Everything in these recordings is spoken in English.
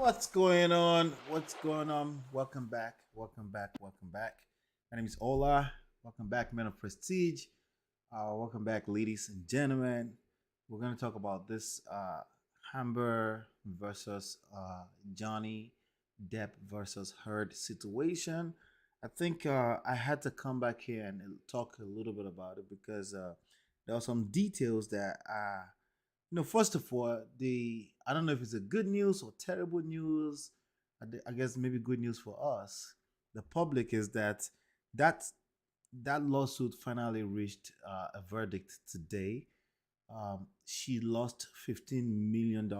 What's going on? What's going on? Welcome back. Welcome back. Welcome back. My name is Ola. Welcome back, men of prestige. Welcome back, ladies and gentlemen. We're going to talk about this Amber versus Johnny Depp versus Heard situation. I think I had to come back here and talk a little bit about it because there are some details that first of all, the I don't know if it's a good news or terrible news. I guess maybe good news for us, the public, is that that lawsuit finally reached a verdict today. She lost $15 million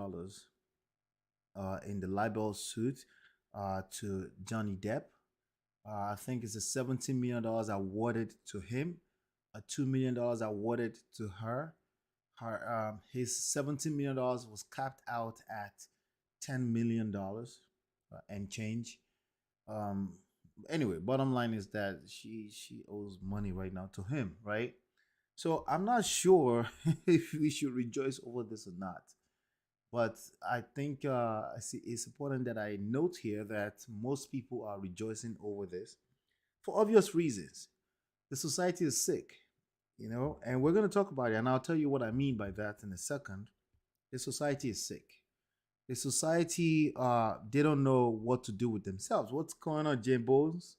in the libel suit to Johnny Depp. I think it's a $17 million awarded to him, a $2 million awarded to her. His $17 million was capped out at $10 million and change. Um, anyway, bottom line is that she owes money right now to him, right? So I'm not sure if we should rejoice over this or not. But I think I see it's important that I note here that most people are rejoicing over this for obvious reasons. The society is sick, and we're going to talk about it, and I'll tell you what I mean by that in a second. The society is sick. The society, they don't know what to do with themselves. What's going on, Jane Bones?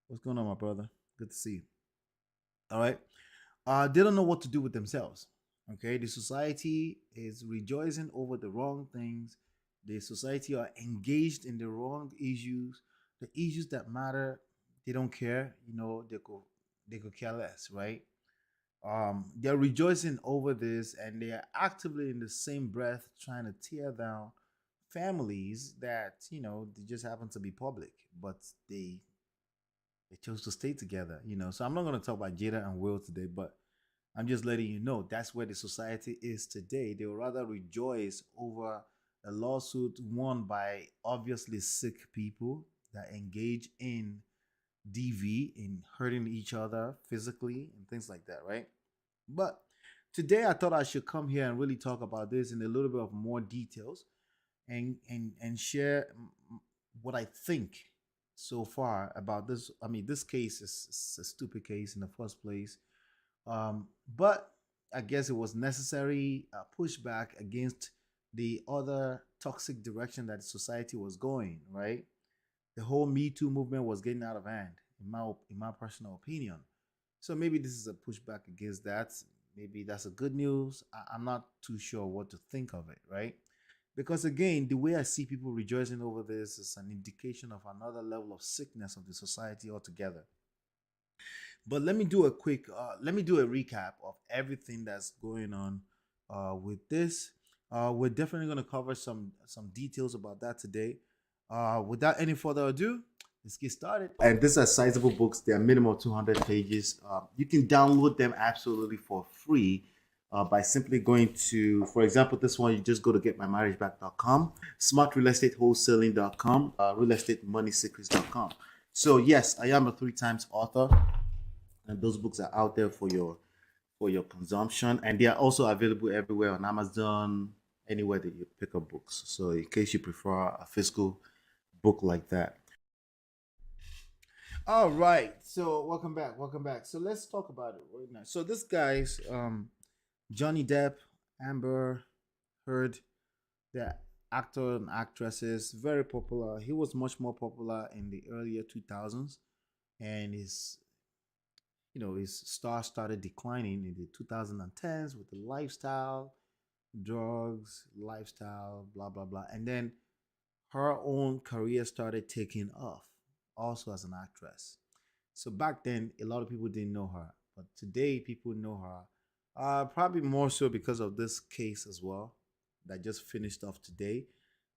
What's going on, my brother? Good to see you. All right. They don't know what to do with themselves. Okay. The society is rejoicing over the wrong things. The society are engaged in the wrong issues. The issues that matter, they don't care. They could care less, right? They're rejoicing over this, and they are actively in the same breath trying to tear down families that they just happen to be public, but they chose to stay together. So I'm not going to talk about Jada and Will today, but I'm just letting you know that's where the society is today. They would rather rejoice over a lawsuit won by obviously sick people that engage in DV, in hurting each other physically and things like that, right? But today I thought I should come here and really talk about this in a little bit of more details and share what I think so far about this. I mean, this case is a stupid case in the first place, but I guess it was necessary pushback against the other toxic direction that society was going. Right, the whole Me Too movement was getting out of hand, in my personal opinion. So maybe this is a pushback against that. Maybe that's a good news. I'm not too sure what to think of it, right? Because again, the way I see people rejoicing over this is an indication of another level of sickness of the society altogether. But let me do a recap of everything that's going on with this. We're definitely going to cover some details about that today. Without any further ado, let's get started. And these are sizable books. They are minimum 200 pages. You can download them absolutely for free by simply going to, for example, this one, you just go to getmymarriageback.com, smartrealestatewholesaling.com, realestatemoneysecrets.com. So yes, I am a 3 times author, and those books are out there for your consumption, and they are also available everywhere on Amazon, anywhere that you pick up books. So in case you prefer a physical book like that. All right. So welcome back. Welcome back. So let's talk about it right now. So this guy's Johnny Depp, Amber Heard, the actor and actresses, very popular. He was much more popular in the earlier 2000s, and his star started declining in the 2010s with the lifestyle, drugs, lifestyle, blah blah blah, and then her own career started taking off, also as an actress. So back then, a lot of people didn't know her, but today people know her. Probably more so because of this case as well that just finished off today.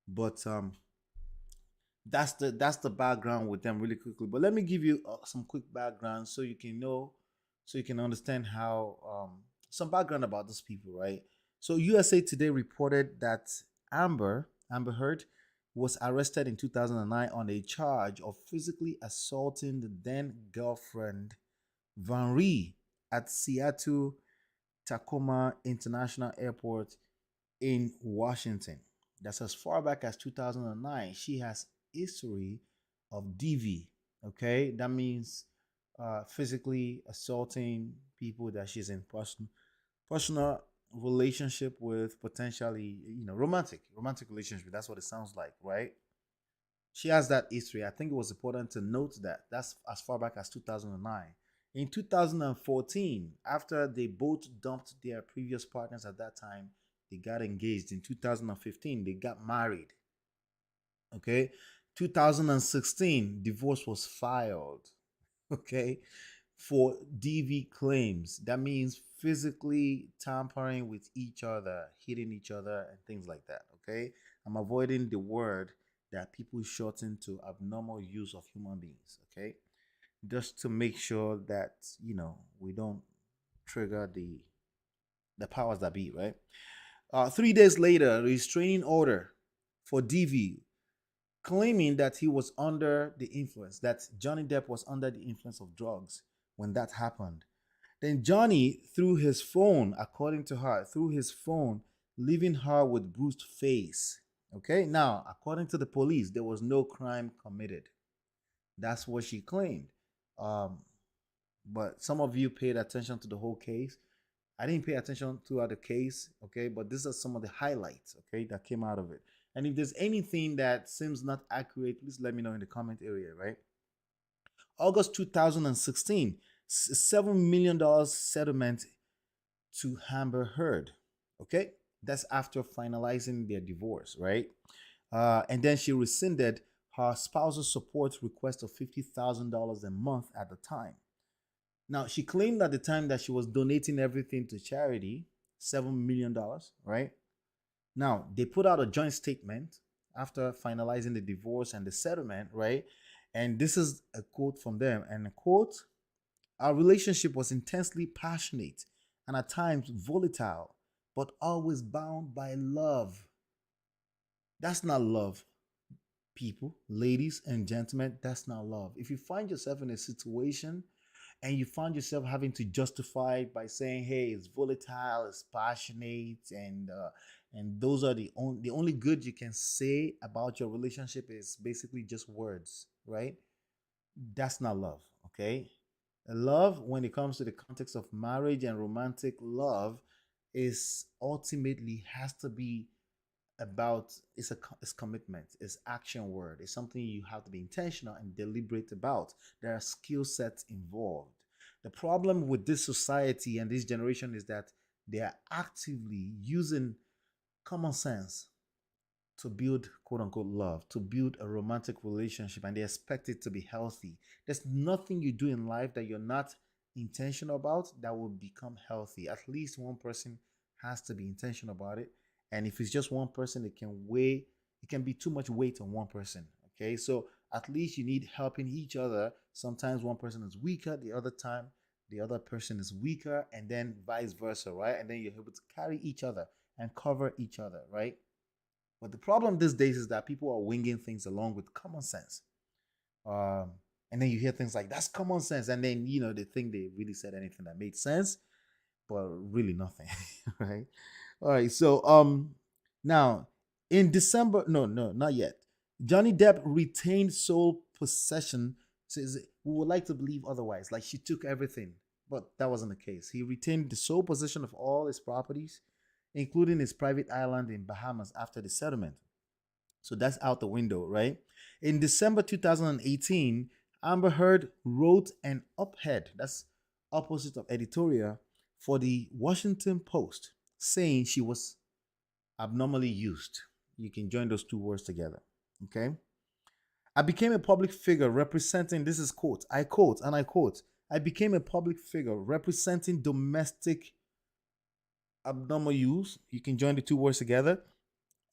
But that's the background with them really quickly. But let me give you some quick background so you can know, so you can understand how some background about these people, right? So USA Today reported that Amber Heard was arrested in 2009 on a charge of physically assaulting the then girlfriend Van Ree at Seattle Tacoma International Airport in Washington. That's as far back as 2009. She has history of DV. Okay, that means physically assaulting people that she's in personal relationship with, potentially, romantic relationship. That's what it sounds like, right? She has that history. I think it was important to note that that's as far back as 2009. In 2014, after they both dumped their previous partners at that time, they got engaged. In 2015, they got married. Okay. 2016, divorce was filed. Okay. For DV claims. That means physically tampering with each other, hitting each other, and things like that. Okay. I'm avoiding the word that people shorten to abnormal use of human beings. Okay. Just to make sure that, we don't trigger the powers that be, right? 3 days later, restraining order for DV, claiming that he was under the influence, that Johnny Depp was under the influence of drugs when that happened. Then Johnny, through his phone, according to her, through his phone, leaving her with bruised face. Okay, now, according to the police, there was no crime committed. That's what she claimed. Um, but some of you paid attention to the whole case. I didn't pay attention throughout the case, okay, but these are some of the highlights, okay, that came out of it. And if there's anything that seems not accurate, please let me know in the comment area, right? August 2016, $7 million settlement to Amber Heard, okay? That's after finalizing their divorce, right? And then she rescinded her spousal support request of $50,000 a month at the time. Now, she claimed at the time that she was donating everything to charity, $7 million, right? Now, they put out a joint statement after finalizing the divorce and the settlement, right? And this is a quote from them. And a quote, our relationship was intensely passionate and at times volatile, but always bound by love. That's not love, people, ladies and gentlemen. That's not love. If you find yourself in a situation and you find yourself having to justify it by saying, "Hey, it's volatile, it's passionate," and those are the only good you can say about your relationship is basically just words, right? That's not love, okay? Love, when it comes to the context of marriage and romantic love, is ultimately has to be about it's commitment, it's action word, it's something you have to be intentional and deliberate about. There are skill sets involved. The problem with this society and this generation is that they are actively using common sense to build quote unquote love, to build a romantic relationship, and they expect it to be healthy. There's nothing you do in life that you're not intentional about that will become healthy. At least one person has to be intentional about it. And if it's just one person, it can be too much weight on one person. Okay. So at least you need helping each other. Sometimes one person is weaker, the other time the other person is weaker, and then vice versa, right? And then you're able to carry each other and cover each other, right? But the problem these days is that people are winging things along with common sense. Um, and then you hear things like, that's common sense. And then, they think they really said anything that made sense, but really nothing. Right. All right. So, now in December, no, not yet. Johnny Depp retained sole possession. Says we would like to believe otherwise. Like she took everything, but that wasn't the case. He retained the sole possession of all his properties, including his private island in Bahamas after the settlement. So that's out the window, right? In December 2018, Amber Heard wrote an op-ed, that's opposite of editorial, for the Washington Post, saying she was abnormally used. You can join those two words together, okay? I became a public figure representing, this is quote, I quote, and I quote, I became a public figure representing domestic abnormal use. You can join the two words together.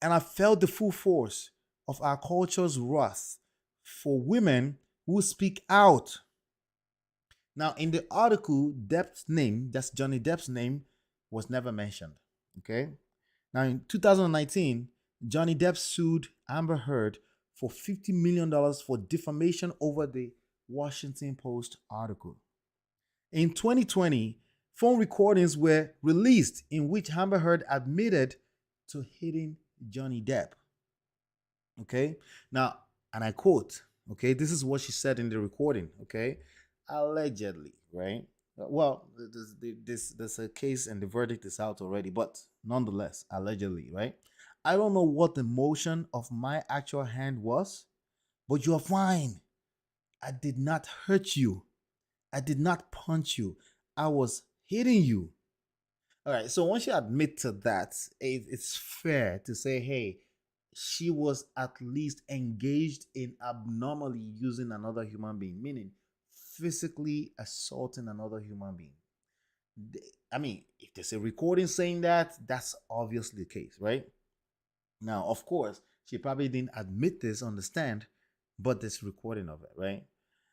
And I felt the full force of our culture's wrath for women who speak out. Now, in the article, Depp's name, that's Johnny Depp's name, was never mentioned. Okay. Now, in 2019, Johnny Depp sued Amber Heard for $50 million for defamation over the Washington Post article. In 2020, phone recordings were released in which Amber Heard admitted to hitting Johnny Depp. Okay. Now, and I quote, okay, this is what she said in the recording, okay? Allegedly, right? Well, there's a case and the verdict is out already, but nonetheless, allegedly, right? I don't know what the motion of my actual hand was, but you're fine. I did not hurt you. I did not punch you. I was hitting you. All right. So once you admit to that, it's fair to say, hey, she was at least engaged in abnormally using another human being, meaning physically assaulting another human being. I mean, if there's a recording saying that, that's obviously the case, right? Now, of course, she probably didn't admit this on the stand, but there's recording of it, right?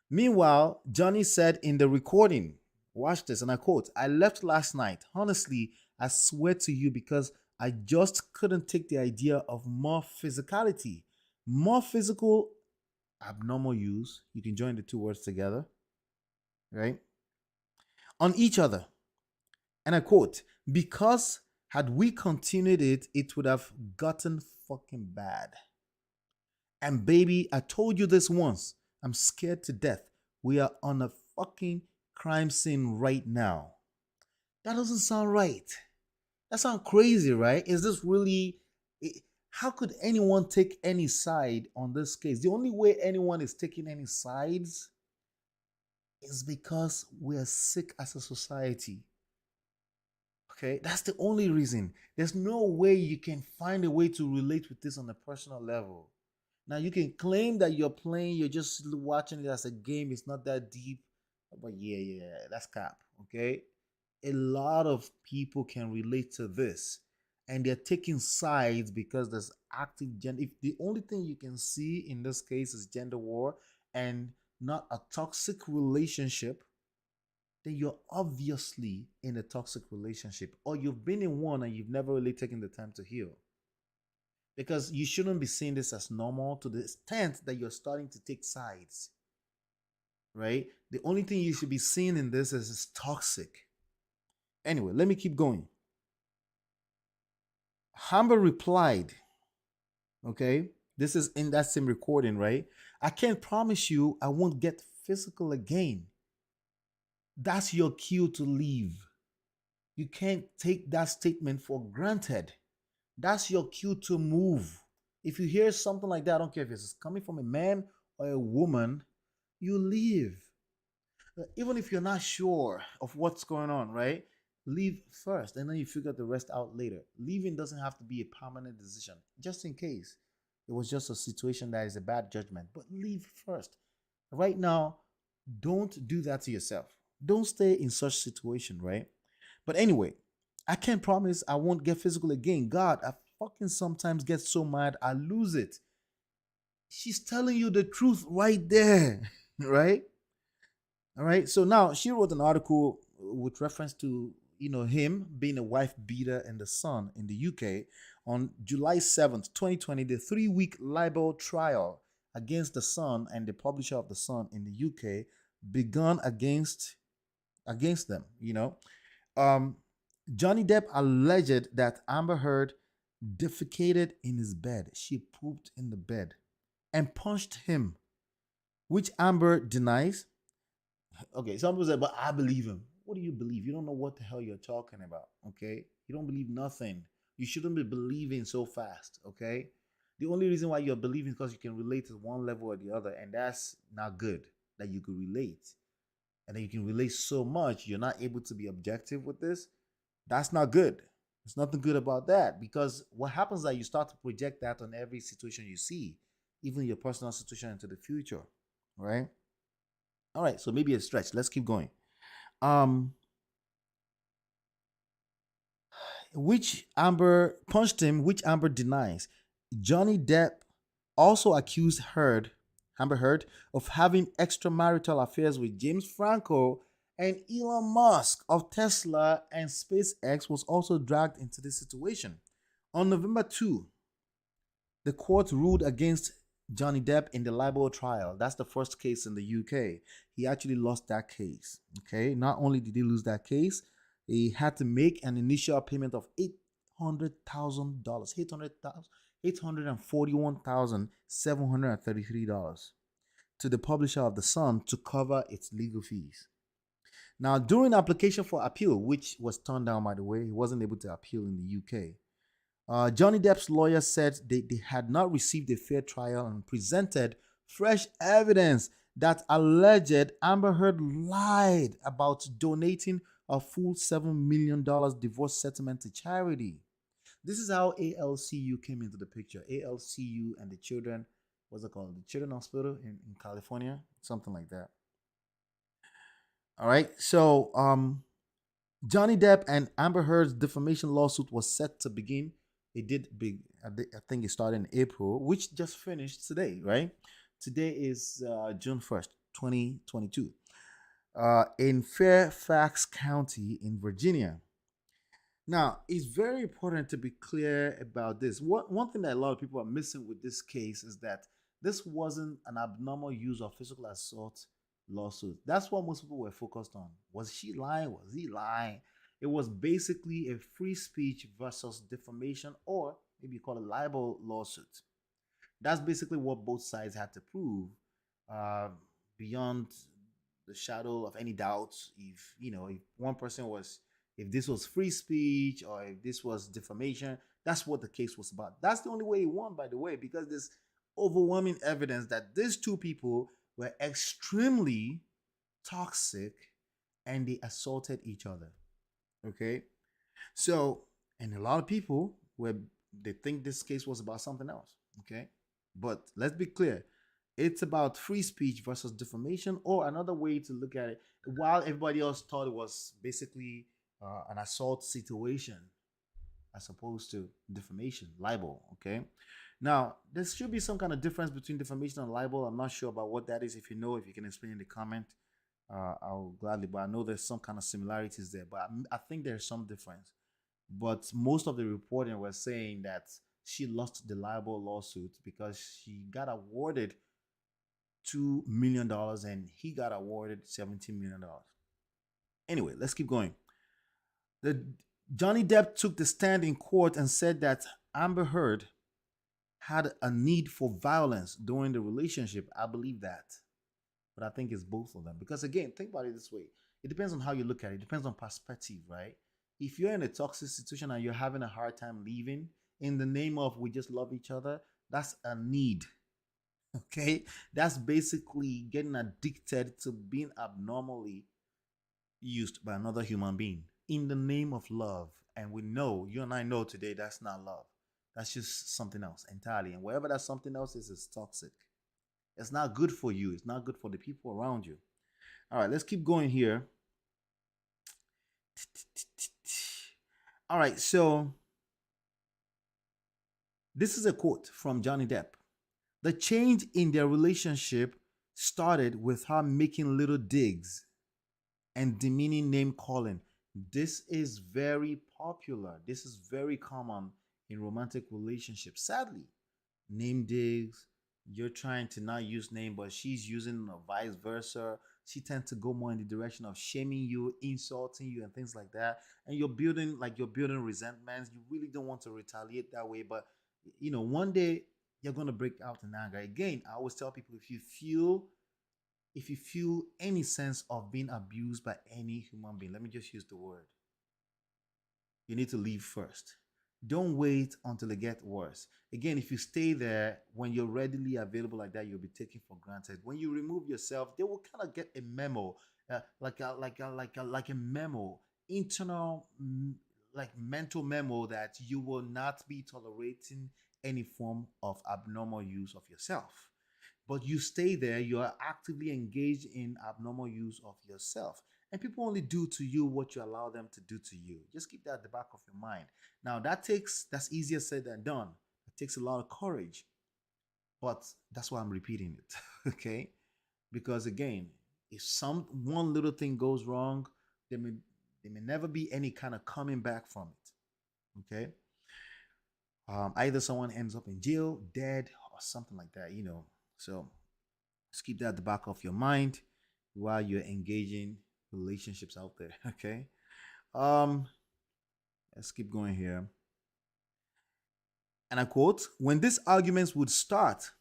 Meanwhile, Johnny said in the recording, watch this, and I quote, I left last night. Honestly, I swear to you, because I just couldn't take the idea of more physicality, more physical abnormal use. You can join the two words together, right? On each other. And I quote, because had we continued it, it would have gotten fucking bad. And baby, I told you this once. I'm scared to death. We are on a fucking crime scene right now. That doesn't sound right. That sounds crazy, right? Is this really. How could anyone take any side on this case? The only way anyone is taking any sides is because we're sick as a society. Okay, that's the only reason. There's no way you can find a way to relate with this on a personal level. Now you can claim that you're playing, you're just watching it as a game, it's not that deep. But yeah, that's cap. Okay. A lot of people can relate to this. And they're taking sides because there's active gender. If the only thing you can see in this case is gender war and not a toxic relationship, then you're obviously in a toxic relationship. Or you've been in one and you've never really taken the time to heal, because you shouldn't be seeing this as normal to the extent that you're starting to take sides, right? The only thing you should be seeing in this is it's toxic. Anyway, let me keep going. Amber replied, okay, this is in that same recording, right? I can't promise you I won't get physical again. That's your cue to leave. You can't take that statement for granted. That's your cue to move. If you hear something like that, I don't care if it's coming from a man or a woman, you leave. Even if you're not sure of what's going on, right? Leave first and then you figure the rest out later. Leaving doesn't have to be a permanent decision, just in case it was just a situation that is a bad judgment. But leave first. Right now, don't do that to yourself. Don't stay in such situation, right? But anyway, I can't promise I won't get physical again. God, I fucking sometimes get so mad I lose it. She's telling you the truth right there, right? All right. So now she wrote an article with reference to him being a wife beater in the Sun in the UK on July 7th, 2020. The 3-week libel trial against the Sun and the publisher of the Sun in the UK begun against them. Um, Johnny Depp alleged that Amber Heard defecated in his bed. She pooped in the bed and punched him, which Amber denies. Okay, some people say, but I believe him. What do you believe? You don't know what the hell you're talking about. Okay, you don't believe nothing. You shouldn't be believing so fast. Okay, the only reason why you're believing is because you can relate to one level or the other, and that's not good. That you could relate, and then you can relate so much you're not able to be objective with this. That's not good. There's nothing good about that, because what happens is that you start to project that on every situation you see, even your personal situation into the future, right? All right, so maybe a stretch. Let's keep going. Um, which Amber punched him, which Amber denies. Johnny Depp also accused Amber Heard, of having extramarital affairs with James Franco, and Elon Musk of Tesla and SpaceX was also dragged into this situation. On November 2, the court ruled against Johnny Depp in the libel trial. That's the first case in the UK. He actually lost that case. Okay. Not only did he lose that case, he had to make an initial payment of $800,000. $841,733 to the publisher of The Sun to cover its legal fees. Now, during the application for appeal, which was turned down, by the way, he wasn't able to appeal in the UK. Johnny Depp's lawyer said they had not received a fair trial and presented fresh evidence that alleged Amber Heard lied about donating a full $7 million divorce settlement to charity. This is how ALCU came into the picture. ALCU and the children, what's it called? The Children Hospital in California, something like that. All right. So, Johnny Depp and Amber Heard's defamation lawsuit was set to begin. It did big. I think it started in April, which just finished today, right? Today is June 1st, 2022, in Fairfax County in Virginia. Now, it's very important to be clear about this. One thing that a lot of people are missing with this case is that this wasn't an abnormal use of physical assault lawsuit. That's what most people were focused on. Was she lying? Was he lying? It was basically a free speech versus defamation, or maybe you call it libel lawsuit. That's basically what both sides had to prove, uh, beyond the shadow of any doubt. If if one person was, if this was free speech or if this was defamation, that's what the case was about. That's the only way he won, by the way, because there's overwhelming evidence that these two people were extremely toxic and they assaulted each other. Okay, so, and a lot of people were, they think this case was about something else. Okay, but let's be clear, it's about free speech versus defamation, or another way to look at it, while everybody else thought it was basically an assault situation as opposed to defamation, libel. Okay, now there should be some kind of difference between defamation and libel. I'm not sure about what that is. If you know, if you can explain in the comment, I'll gladly. But I know there's some kind of similarities there, but I think there's some difference. But most of the reporting was saying that she lost the libel lawsuit because she got awarded $2 million and he got awarded $17 million. Anyway, let's keep going. The Johnny Depp took the stand in court and said that Amber Heard had a need for violence during the relationship. I believe that, but I think it's both of them, because again, think about it this way: it depends on how you look at it. It depends on perspective, right? If you're in a toxic situation and you're having a hard time leaving in the name of we just love each other, that's a need. Okay, that's basically getting addicted to being abnormally used by another human being in the name of love. And we know, you and I know today, that's not love. That's just something else entirely. And whatever that something else is toxic. It's not good for you. It's not good for the people around you. All right, let's keep going here. All right, so this is a quote from Johnny Depp. The change in their relationship started with her making little digs and demeaning name calling. This is very popular. This is very common in romantic relationships. Sadly, name digs. You're trying to not use name, but she's using vice versa. She tends to go more in the direction of shaming you, insulting you, and things like that. And you're building resentments. You really don't want to retaliate that way, but one day you're gonna break out in anger. Again, I always tell people, if you feel any sense of being abused by any human being, let me just use the word, you need to leave first. Don't wait until it gets worse. Again, if you stay there when you're readily available like that, you'll be taken for granted. When you remove yourself, they will kind of get a memo, like a memo, internal, like mental memo, that you will not be tolerating any form of abnormal use of yourself. But you stay there, you are actively engaged in abnormal use of yourself. And people only do to you what you allow them to do to you. Just keep that at the back of your mind. Now that's easier said than done. It takes a lot of courage. But that's why I'm repeating it. Okay? Because again, if some one little thing goes wrong, there may never be any kind of coming back from it. Okay? Either someone ends up in jail, dead, or something like that, So just keep that at the back of your mind while you're engaging relationships out there. Okay. Um, let's keep going here. And I quote, when these arguments would start,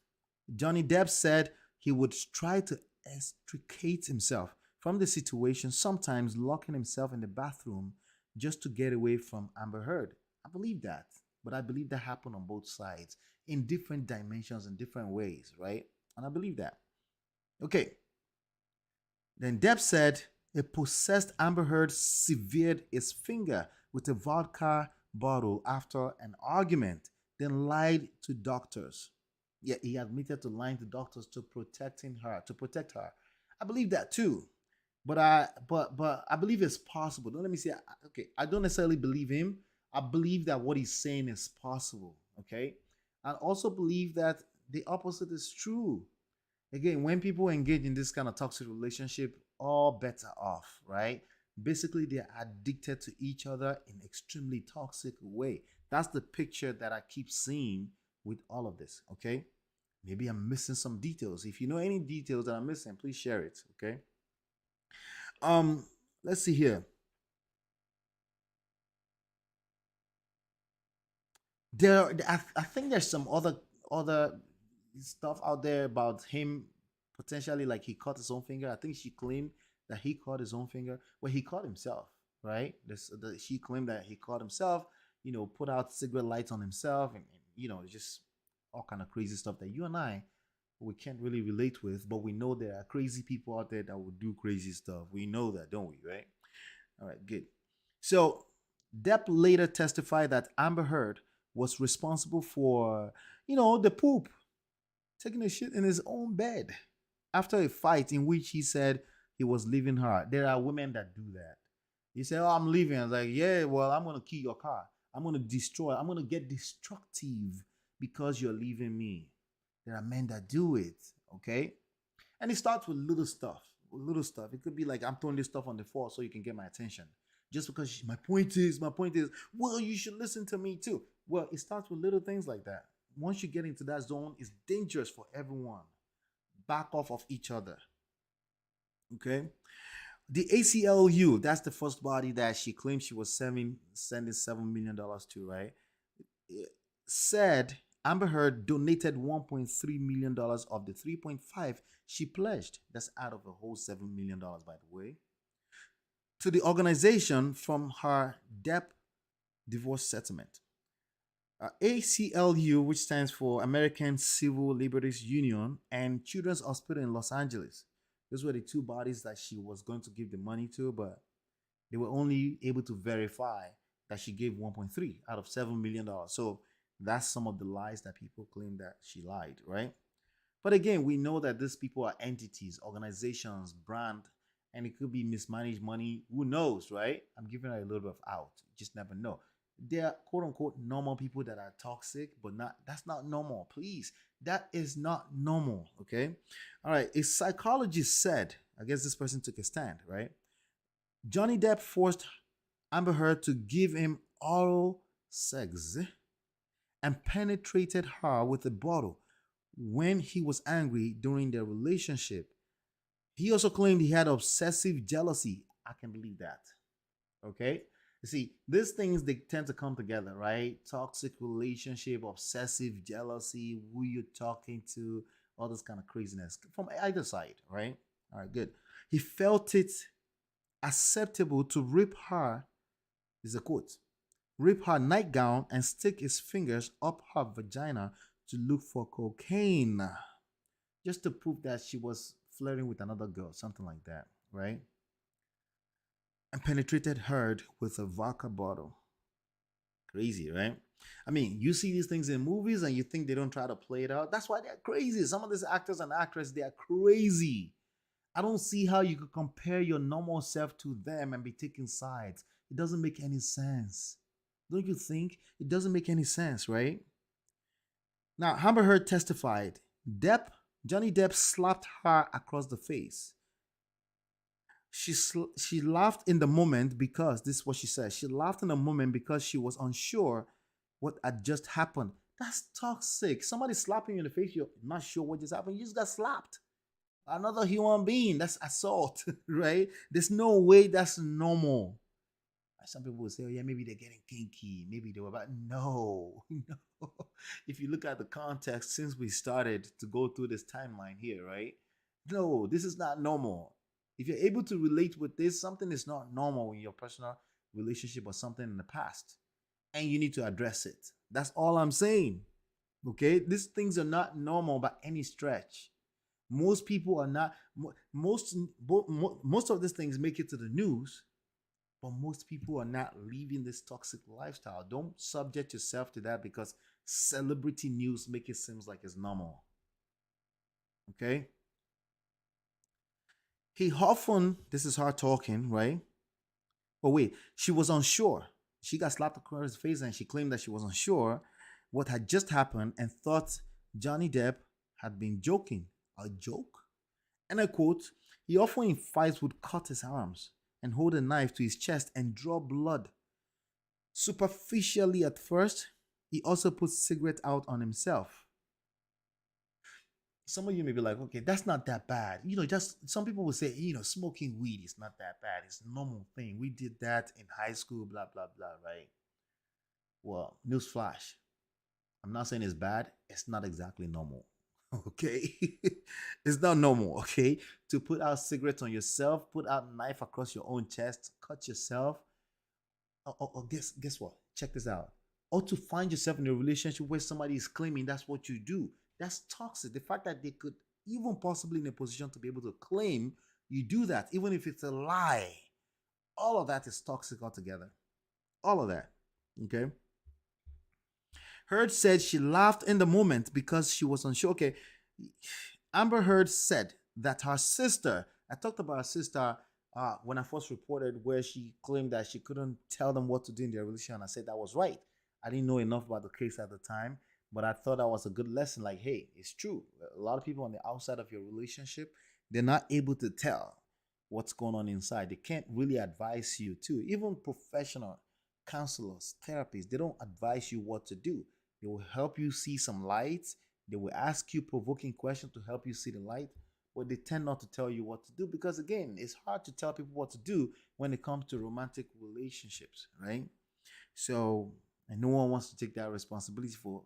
Johnny Depp said he would try to extricate himself from the situation, sometimes locking himself in the bathroom just to get away from Amber Heard. I believe that, but I believe that happened on both sides in different dimensions, in different ways, right? And I believe that. Okay. Then Depp said a possessed Amber Heard severed his finger with a vodka bottle after an argument, then lied to doctors. Yeah, he admitted to lying to doctors to protect her. I believe that too. But I believe it's possible. Don't let me say okay. I don't necessarily believe him. I believe that what he's saying is possible. Okay. I also believe that the opposite is true. Again, when people engage in this kind of toxic relationship, all bets are off, right? Basically, they're addicted to each other in extremely toxic way. That's the picture that I keep seeing with all of this. Okay. Maybe I'm missing some details. If you know any details that I'm missing, please share it. Okay. Um, let's see here. I think there's some other stuff out there about him potentially like he cut his own finger. I think she claimed that he cut his own finger. Well, he cut himself, right? She claimed that he cut himself. Put out cigarette lights on himself, and just all kind of crazy stuff that you and I we can't really relate with, but we know there are crazy people out there that will do crazy stuff. We know that, don't we? Right? All right, good. So Depp later testified that Amber Heard was responsible for, the poop, taking a shit in his own bed after a fight in which he said he was leaving her. There are women that do that. He said, "Oh, I'm leaving." I was like, "Yeah, well, I'm gonna kill your car. I'm gonna destroy. I'm gonna get destructive because you're leaving me." There are men that do it. Okay, and it starts with little stuff. Little stuff. It could be like, I'm throwing this stuff on the floor so you can get my attention. Just because my point is, well, you should listen to me too. Well, it starts with little things like that. Once you get into that zone, it's dangerous for everyone. Back off of each other. Okay. The ACLU, that's the first body that she claimed she was sending $7 million to, right? It said Amber Heard donated $1.3 million of the 3.5 she pledged. That's out of the whole $7 million, by the way, to the organization from her Depp divorce settlement. ACLU, which stands for American Civil Liberties Union, and Children's Hospital in Los Angeles. Those were the two bodies that she was going to give the money to, but they were only able to verify that she gave 1.3 out of $7 million. So that's some of the lies that people claim that she lied, right? But again, we know that these people are entities, organizations, brand, and it could be mismanaged money. Who knows, right? I'm giving her a little bit of out. You just never know. There are quote unquote normal people that are toxic, but that's not normal. Please. That is not normal. Okay. All right. A psychologist said, I guess this person took a stand, right? Johnny Depp forced Amber Heard to give him oral sex and penetrated her with a bottle when he was angry during their relationship. He also claimed he had obsessive jealousy. I can believe that. Okay. You see, these things, they tend to come together, right? Toxic relationship, obsessive jealousy, who you're talking to, all this kind of craziness from either side, right? All right, good. He felt it acceptable to rip her, this is a quote, rip her nightgown and stick his fingers up her vagina to look for cocaine, just to prove that she was flirting with another girl, something like that, right? And penetrated Heard with a vodka bottle. Crazy, right? I mean, you see these things in movies and you think they don't try to play it out. That's why they're crazy. Some of these actors and actresses, they are crazy. I don't see how you could compare your normal self to them and be taking sides. It doesn't make any sense. Don't you think? It doesn't make any sense, right? Now, Amber Heard testified. Johnny Depp slapped her across the face. She laughed in the moment because this is what she said. She laughed in the moment because she was unsure what had just happened. That's toxic. Somebody slapping you in the face, you're not sure what just happened. You just got slapped. Another human being. That's assault, right? There's no way that's normal. Some people will say, oh, yeah, maybe they're getting kinky. Maybe they were, but no, no. If you look at the context since we started to go through this timeline here, right? No, this is not normal. If you're able to relate with this, something is not normal in your personal relationship or something in the past, and you need to address it. That's all I'm saying. Okay, these things are not normal by any stretch. Most people are not. Most of these things make it to the news, but most people are not living this toxic lifestyle. Don't subject yourself to that because celebrity news make it seem like it's normal. Okay. He often, this is her talking, right? But wait, she was unsure. She got slapped across his face and she claimed that she was unsure what had just happened and thought Johnny Depp had been joking. A joke? And I quote, he often in fights would cut his arms and hold a knife to his chest and draw blood. Superficially at first, he also put cigarette out on himself. Some of you may be like, okay, that's not that bad. Just some people will say, smoking weed is not that bad. It's a normal thing. We did that in high school, blah, blah, blah, right? Well, newsflash. I'm not saying it's bad. It's not exactly normal. Okay? It's not normal, okay? To put out cigarettes on yourself, put out a knife across your own chest, cut yourself. Guess what? Check this out. Or to find yourself in a relationship where somebody is claiming that's what you do. That's toxic. The fact that they could even possibly in a position to be able to claim you do that, even if it's a lie, all of that is toxic altogether. All of that. Okay. Heard said she laughed in the moment because she was unsure. Okay. Amber Heard said that her sister, I talked about her sister when I first reported where she claimed that she couldn't tell them what to do in their relationship. And I said that was right. I didn't know enough about the case at the time, but I thought that was a good lesson. Like, hey, it's true. A lot of people on the outside of your relationship, they're not able to tell what's going on inside. They can't really advise you too. Even professional counselors, therapists, they don't advise you what to do. They will help you see some light. They will ask you provoking questions to help you see the light, but they tend not to tell you what to do because, again, it's hard to tell people what to do when it comes to romantic relationships, right? So, and no one wants to take that responsibility for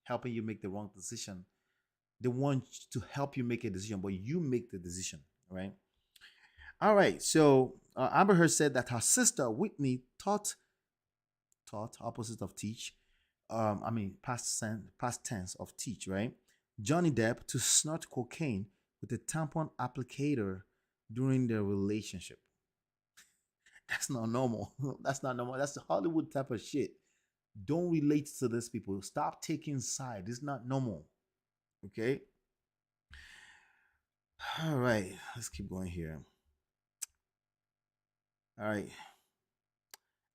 helping you make the wrong decision. They want to help you make a decision, but you make the decision, right? All right. So Amber Heard said that her sister Whitney taught opposite of teach. Past tense of teach, right? Johnny Depp to snort cocaine with a tampon applicator during their relationship. That's not normal. That's not normal. That's the Hollywood type of shit. Don't relate to these people. Stop taking side. It's not normal. Okay. All right. Let's keep going here. All right.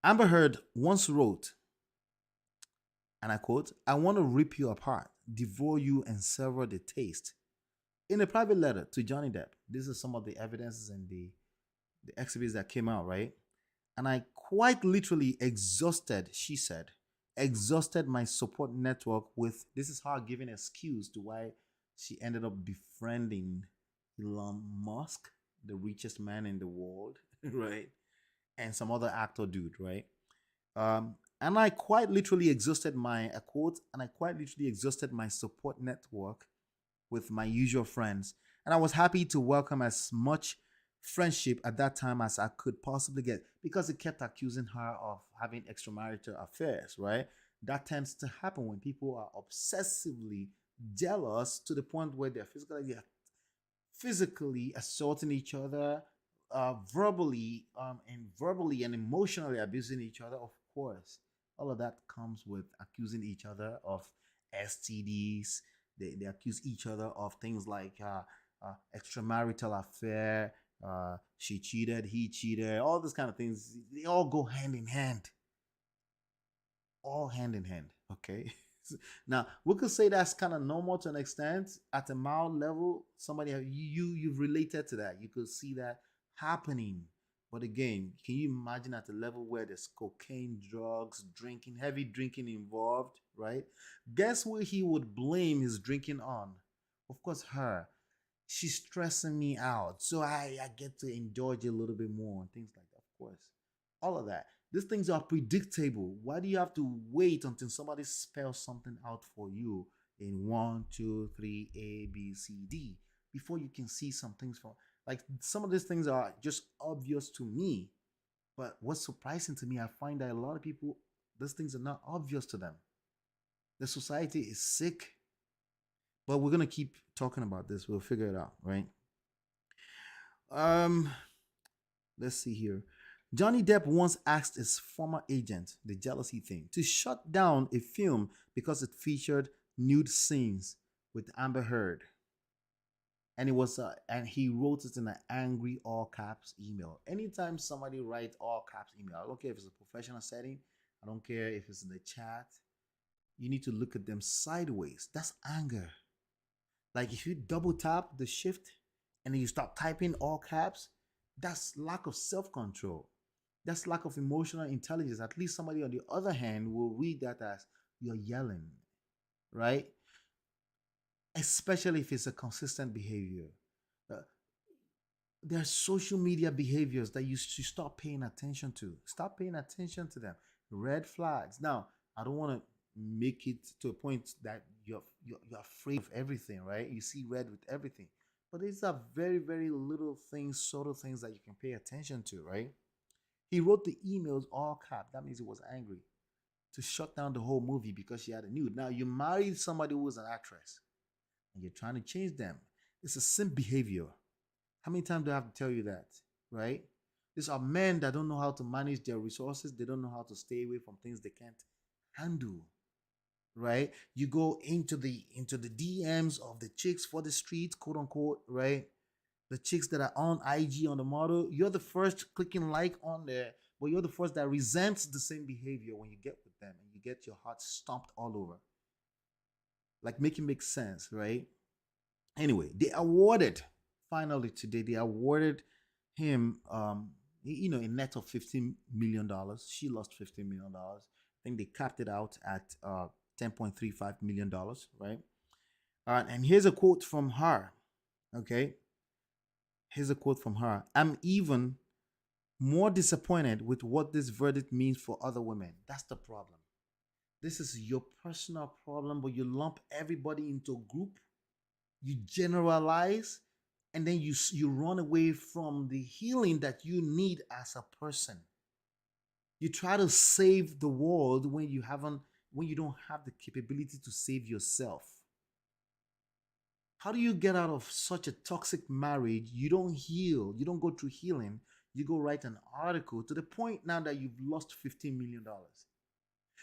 Amber Heard once wrote, and I quote, I want to rip you apart, devour you, and sever the taste. In a private letter to Johnny Depp. This is some of the evidences and the exhibits that came out, right? And I quite literally exhausted, she said, exhausted my support network with, this is her giving excuse to why she ended up befriending Elon Musk, the richest man in the world, right? And some other actor dude, right? And I quite literally exhausted my, I quote, and I quite literally exhausted my support network with my usual friends. And I was happy to welcome as much friendship at that time as I could possibly get because it kept accusing her of having extramarital affairs, right? That tends to happen when people are obsessively jealous to the point where they're physically assaulting each other, verbally and emotionally abusing each other. Of course, all of that comes with accusing each other of STDs. They accuse each other of things like extramarital affair, she cheated, he cheated, all those kind of things. They all go hand in hand. All hand in hand. Okay. Now we could say that's kind of normal to an extent. At a mild level, somebody you've related to that. You could see that happening. But again, can you imagine at a level where there's cocaine, drugs, drinking, heavy drinking involved, right? Guess what he would blame his drinking on? Of course, her. She's stressing me out. So I get to indulge a little bit more and things like that, of course. all of that. These things are predictable. Why do you have to wait until somebody spells something out for you in one, two, three, A, B, C, D before you can see some things from, like, some of these things are just obvious to me. But what's surprising to me, I find that a lot of people, these things are not obvious to them. The society is sick. But we're gonna keep talking about this. We'll figure it out, right? Um, let's see here. Johnny Depp once asked his former agent, the jealousy thing, to shut down a film because it featured nude scenes with Amber Heard. And he wrote it in an angry all caps email. Anytime somebody writes all caps email, I don't care if it's a professional setting, I don't care if it's in the chat, you need to look at them sideways. That's anger. Like if you double tap the shift and then you start typing all caps, that's lack of self-control. That's lack of emotional intelligence. At least somebody on the other hand will read that as you're yelling, right? Especially if it's a consistent behavior. Uh, there are social media behaviors that you should start paying attention to. Stop paying attention to them. Red flags. Now, I don't want to make it to a point that you're afraid of everything, right? You see red with everything. But these are very, very little things, subtle things that you can pay attention to, right? He wrote the emails all cap. That means he was angry to shut down the whole movie because she had a nude. Now you married somebody who was an actress and you're trying to change them. It's a simp behavior. How many times do I have to tell you that, right? These are men that don't know how to manage their resources. They don't know how to stay away from things they can't handle, right? You go into the DMs of the chicks for the street, quote unquote, right? The chicks that are on IG on the model, you're the first clicking like on there, but you're the first that resents the same behavior when you get with them and you get your heart stomped all over. Like, make it make sense, right? Anyway, they awarded, finally today, they awarded him a net of $15 million. She lost $15 million. I think they capped it out at $10.35 million, right? And here's a quote from her. Okay, here's a quote from her. I'm even more disappointed with what this verdict means for other women. That's the problem. This is your personal problem, but you lump everybody into a group, you generalize, and then you run away from the healing that you need as a person. You try to save the world when you don't have the capability to save yourself. How do you get out of such a toxic marriage? You don't heal, you don't go through healing, you go write an article to the point now that you've lost $15 million.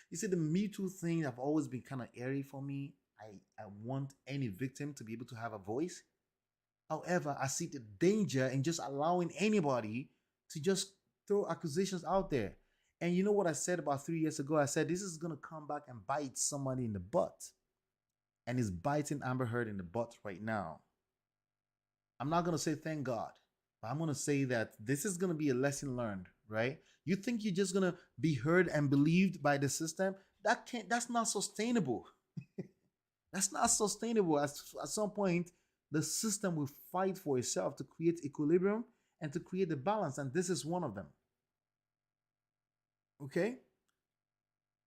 You see, the Me Too thing have always been kind of airy for me. I want any victim to be able to have a voice. However, I see the danger in just allowing anybody to just throw accusations out there. And you know what I said about 3 years ago? I said this is going to come back and bite somebody in the butt. And it's biting Amber Heard in the butt right now. I'm not going to say thank God, but I'm going to say that this is going to be a lesson learned, right? You think you're just going to be heard and believed by the system? That's not sustainable. That's not sustainable. At some point, the system will fight for itself to create equilibrium and to create a balance, and this is one of them. Okay?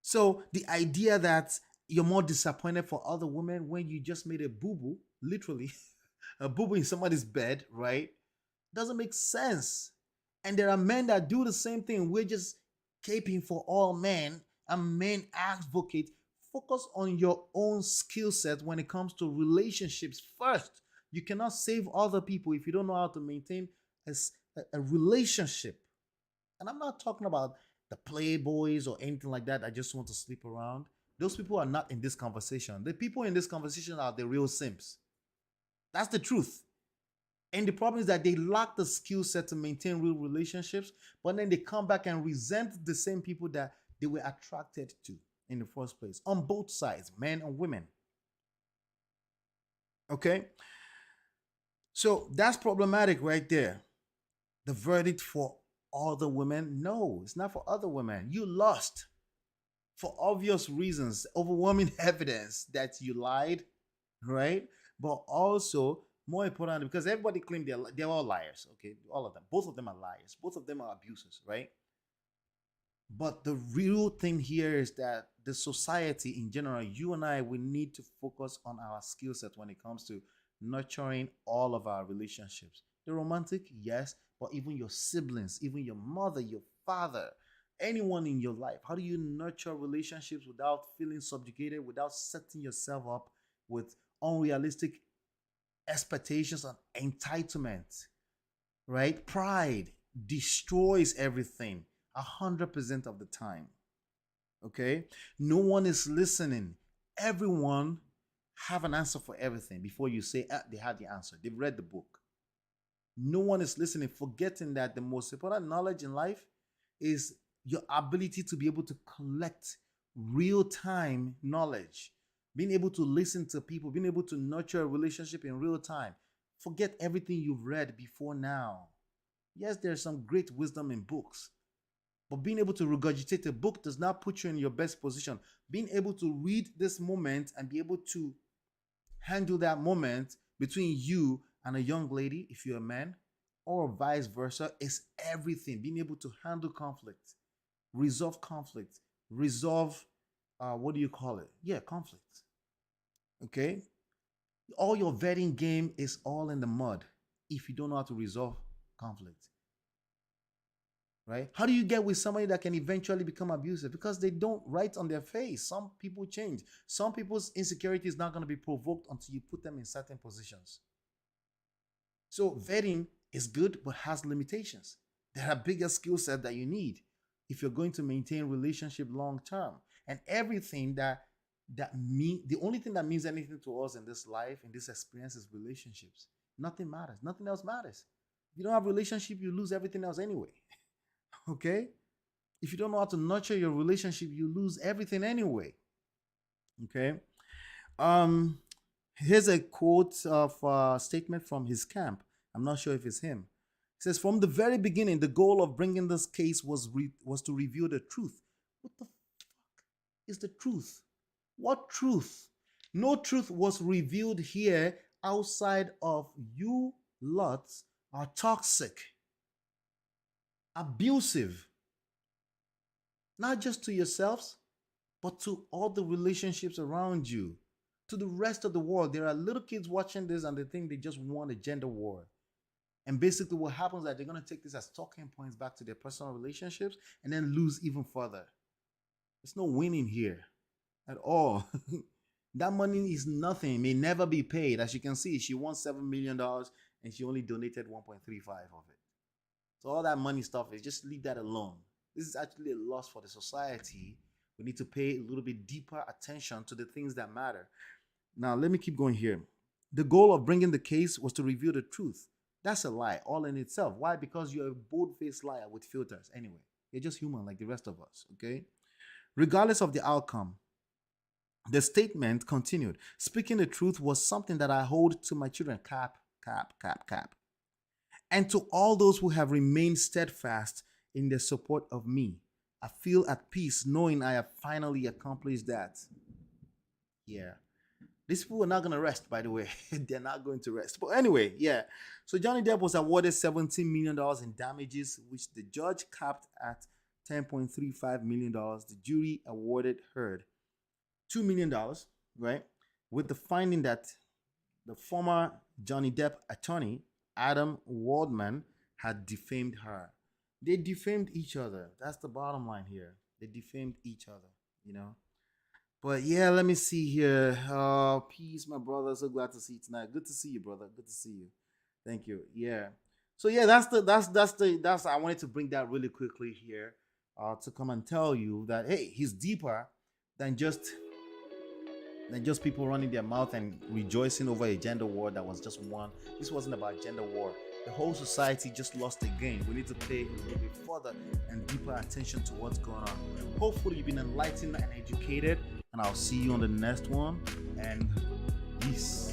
So the idea that you're more disappointed for other women when you just made a boo-boo, literally, a boo-boo in somebody's bed, right? Doesn't make sense. And there are men that do the same thing. We're just caping for all men, and men advocate. Focus on your own skill set when it comes to relationships first. You cannot save other people if you don't know how to maintain a relationship. And I'm not talking about the playboys or anything like that. I just want to sleep around. Those people are not in this conversation. The people in this conversation are the real simps. That's the truth. And the problem is that they lack the skill set to maintain real relationships, but then they come back and resent the same people that they were attracted to in the first place, on both sides, men and women. Okay? So that's problematic right there. The verdict for other women? No, it's not for other women. You lost for obvious reasons, overwhelming evidence that you lied, right? But also, more importantly, because everybody claimed they're all liars, okay? All of them. Both of them are liars. Both of them are abusers, right? But the real thing here is that the society in general, you and I, we need to focus on our skill set when it comes to nurturing all of our relationships. The romantic, yes, but even your siblings, even your mother, your father, anyone in your life. How do you nurture relationships without feeling subjugated, without setting yourself up with unrealistic expectations and entitlement? Right? Pride destroys everything 100% of the time. Okay? No one is listening. Everyone have an answer for everything before you say, they have the answer. They've read the book. No one is listening, forgetting that the most important knowledge in life is your ability to be able to collect real time knowledge, being able to listen to people, being able to nurture a relationship in real time. Forget everything you've read before now. Yes, there's some great wisdom in books, but being able to regurgitate a book does not put you in your best position. Being able to read this moment and be able to handle that moment between you and a young lady, if you're a man, or vice versa, is everything. Being able to handle conflict, resolve, what do you call it? Yeah, conflict. Okay? All your vetting game is all in the mud if you don't know how to resolve conflict. Right? How do you get with somebody that can eventually become abusive? Because they don't write on their face. Some people change. Some people's insecurity is not going to be provoked until you put them in certain positions. So vetting is good, but has limitations. There are bigger skill set that you need if you're going to maintain relationship long term. And everything the only thing that means anything to us in this life, in this experience, is relationships. Nothing matters. Nothing else matters. If you don't have a relationship, you lose everything else anyway. Okay? If you don't know how to nurture your relationship, you lose everything anyway. Okay? Here's a quote of a statement from his camp. I'm not sure if it's him. It says, "From the very beginning, the goal of bringing this case was to reveal the truth." What the fuck is the truth? What truth? No truth was revealed here outside of you lots are toxic, abusive, not just to yourselves, but to all the relationships around you, to the rest of the world. There are little kids watching this and they think they just won a gender war. And basically what happens is that they're going to take this as talking points back to their personal relationships and then lose even further. There's no winning here at all. That money is nothing, may never be paid. As you can see, she won $7 million and she only donated 1.35 of it. So all that money stuff is just leave that alone. This is actually a loss for the society. We need to pay a little bit deeper attention to the things that matter. Now, let me keep going here. The goal of bringing the case was to reveal the truth. That's a lie all in itself. Why? Because you're a bold-faced liar with filters. Anyway, you're just human like the rest of us, okay? Regardless of the outcome, the statement continued. Speaking the truth was something that I hold to my children. Cap. And to all those who have remained steadfast in their support of me. I feel at peace knowing I have finally accomplished that. Yeah. These people are not going to rest, by the way. They're not going to rest. But anyway, yeah. So Johnny Depp was awarded $17 million in damages, which the judge capped at $10.35 million. The jury awarded her $2 million, right? With the finding that the former Johnny Depp attorney, Adam Waldman, had defamed her. They defamed each other. That's the bottom line here. They defamed each other, you know. But yeah, let me see here. Peace, my brother. So glad to see you tonight. Good to see you, brother. Good to see you. Thank you. Yeah. So yeah, that's I wanted to bring that really quickly here, to come and tell you that hey, he's deeper than just people running their mouth and rejoicing over a gender war that was just won. This wasn't about gender war. The whole society just lost again. We need to pay a little bit further and deeper attention to what's going on. Hopefully you've been enlightened and educated, and I'll see you on the next one. And peace.